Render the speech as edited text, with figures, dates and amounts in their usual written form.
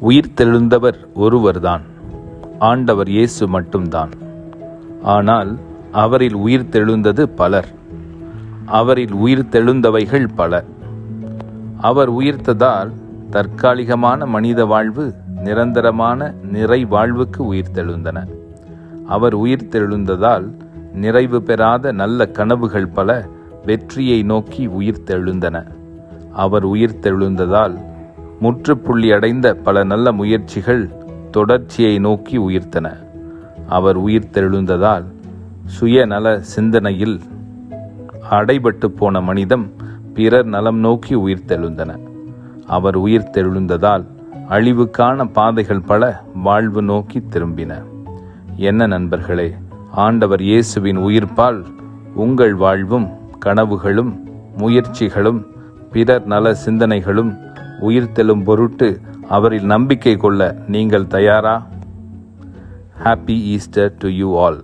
உயிர்த்தெழுந்தவர் ஒருவர்தான், ஆண்டவர் இயேசு மட்டும்தான். ஆனால் அவரில் உயிர்த்தெழுந்தது பலர், அவரில் உயிர்த்தெழுந்தவைகள் பல. அவர் உயிர்த்ததால் தற்காலிகமான மனித வாழ்வு நிரந்தரமான நிறை வாழ்வுக்கு உயிர்த்தெழுந்தன. அவர் உயிர்த்தெழுந்ததால் நிறைவு பெறாத நல்ல கனவுகள் பல வெற்றியை நோக்கி உயிர்த்தெழுந்தன. அவர் உயிர்த்தெழுந்ததால் முற்றுப்புள்ளி அடைந்த பல நல்ல முயற்சிகள் தொடர்ச்சியை நோக்கி உயிர்த்தன. அவர் உயிர்த்தெழுந்ததால் சுயநல சிந்தனையில் அடைபட்டு போன மனிதம் பிறர் நலம் நோக்கி உயிர்த்தெழுந்தன. அவர் உயிர்த்தெழுந்ததால் அழிவுக்கான பாதைகள் பல வாழ்வு நோக்கி திரும்பின. என்ன நண்பர்களே, ஆண்டவர் இயேசுவின் உயிர்ப்பால் உங்கள் வாழ்வும் கனவுகளும் முயற்சிகளும் பிறர் நல சிந்தனைகளும் உயிர்த்தெழும் பொருட்டு அவரில் நம்பிக்கை கொள்ள நீங்கள் தயாரா? Happy Easter to you all.